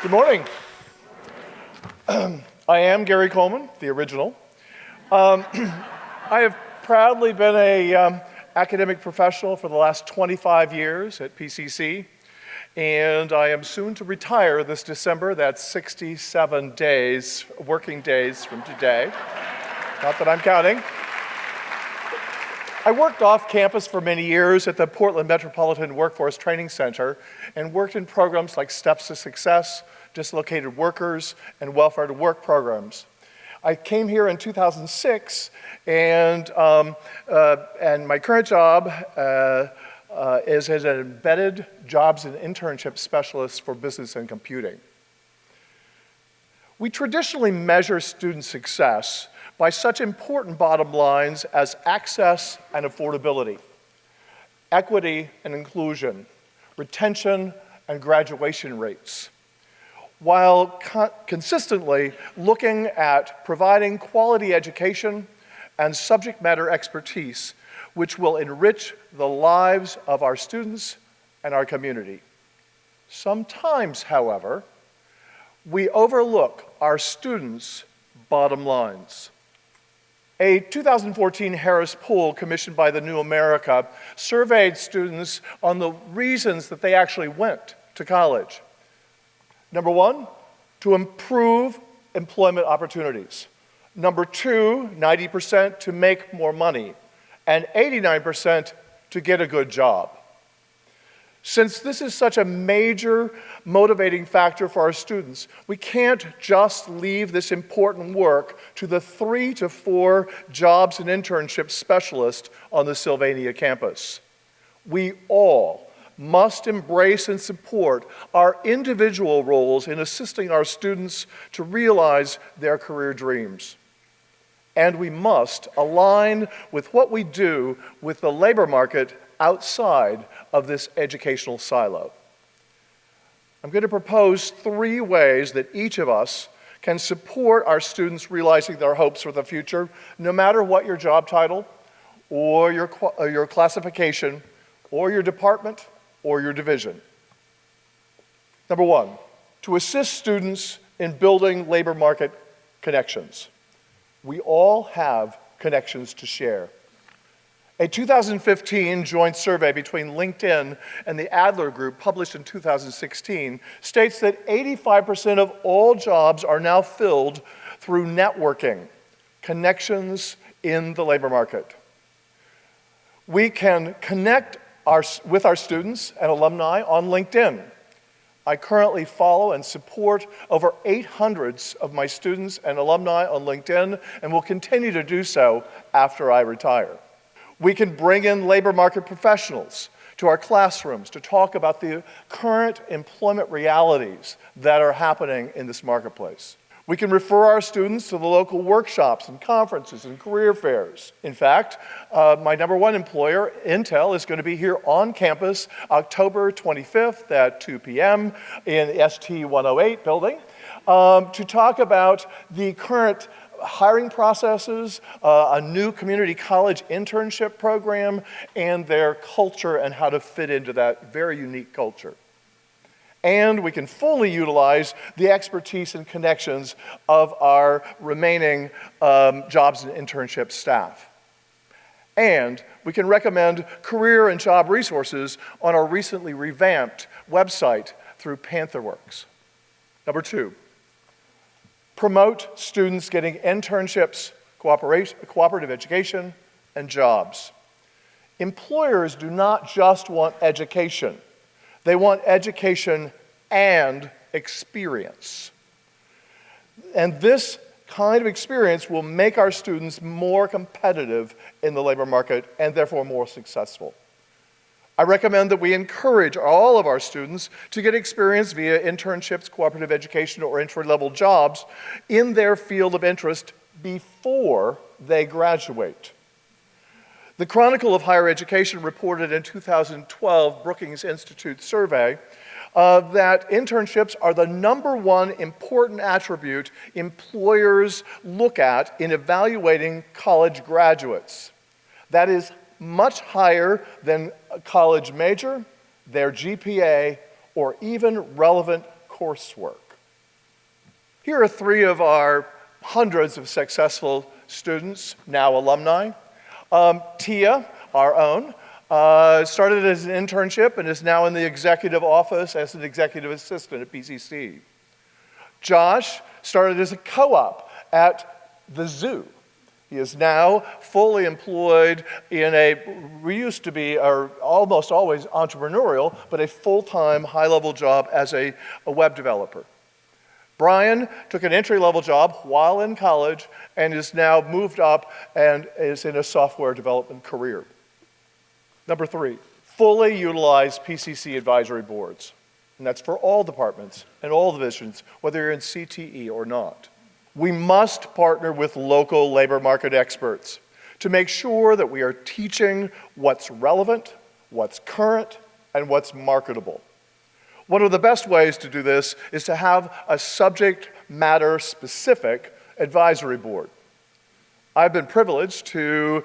Good morning. I am Gary Coleman, the original. I have proudly been an academic professional for the last 25 years at PCC, and I am soon to retire this December. That's 67 days, working days from today. Not that I'm counting. I worked off campus for many years at the Portland Metropolitan Workforce Training Center and worked in programs like Steps to Success, Dislocated Workers, and Welfare to Work programs. I came here in 2006, and my current job is as an embedded jobs and internship specialist for business and computing. We traditionally measure student success by such important bottom lines as access and affordability, equity and inclusion, retention and graduation rates, while consistently looking at providing quality education and subject matter expertise which will enrich the lives of our students and our community. Sometimes, however, we overlook our students' bottom lines. A 2014 Harris poll commissioned by the New America surveyed students on the reasons that they actually went to college. Number one, to improve employment opportunities. Number two, 90% to make more money, and 89% to get a good job. Since this is such a major motivating factor for our students, we can't just leave this important work to the 3 to 4 jobs and internship specialists on the Sylvania campus. We all must embrace and support our individual roles in assisting our students to realize their career dreams. And we must align with what we do with the labor market outside of this educational silo. I'm going to propose 3 ways that each of us can support our students realizing their hopes for the future, no matter what your job title, or your classification, or your department, or your division. Number 1, to assist students in building labor market connections. We all have connections to share. A 2015 joint survey between LinkedIn and the Adler Group, published in 2016, states that 85% of all jobs are now filled through networking, connections in the labor market. We can connect with our students and alumni on LinkedIn. I currently follow and support over 800 of my students and alumni on LinkedIn and will continue to do so after I retire. We can bring in labor market professionals to our classrooms to talk about the current employment realities that are happening in this marketplace. We can refer our students to the local workshops and conferences and career fairs. In fact, my number 1 employer, Intel, is going to be here on campus October 25th at 2 p.m. in ST 108 building to talk about the current hiring processes, a new community college internship program, and their culture and how to fit into that very unique culture. And we can fully utilize the expertise and connections of our remaining jobs and internship staff. And we can recommend career and job resources on our recently revamped website through PantherWorks. Number 2, promote students getting internships, cooperative education, and jobs. Employers do not just want education. They want education and experience. And this kind of experience will make our students more competitive in the labor market and therefore more successful. I recommend that we encourage all of our students to get experience via internships, cooperative education, or entry-level jobs in their field of interest before they graduate. The Chronicle of Higher Education reported in 2012 Brookings Institute survey that internships are the number 1 important attribute employers look at in evaluating college graduates. That is much higher than a college major, their GPA, or even relevant coursework. Here are three of our hundreds of successful students, now alumni. Tia, our own, started as an internship and is now in the executive office as an executive assistant at PCC. Josh started as a co-op at the zoo. He is now fully employed in we used to be, or almost always entrepreneurial, but a full-time high-level job as a web developer. Brian took an entry-level job while in college and is now moved up and is in a software development career. Number three, fully utilize PCC advisory boards. And that's for all departments and all divisions, whether you're in CTE or not. We must partner with local labor market experts to make sure that we are teaching what's relevant, what's current, and what's marketable. One of the best ways to do this is to have a subject matter specific advisory board. I've been privileged to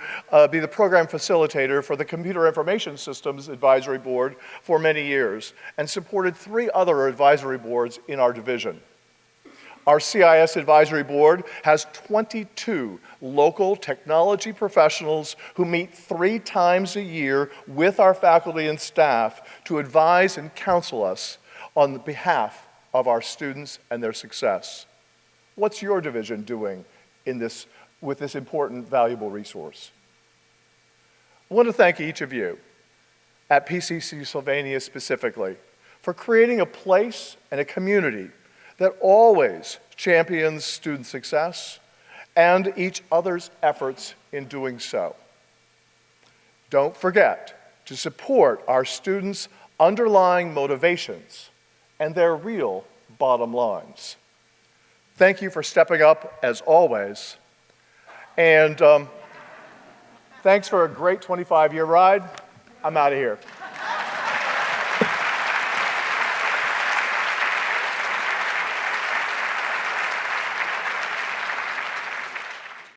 be the program facilitator for the Computer Information Systems Advisory Board for many years and supported 3 other advisory boards in our division. Our CIS Advisory Board has 22 local technology professionals who meet 3 times a year with our faculty and staff to advise and counsel us on behalf of our students and their success. What's your division doing with this important, valuable resource? I want to thank each of you at PCC Sylvania specifically for creating a place and a community that always champions student success and each other's efforts in doing so. Don't forget to support our students' underlying motivations and their real bottom lines. Thank you for stepping up as always, and thanks for a great 25-year ride. I'm out of here.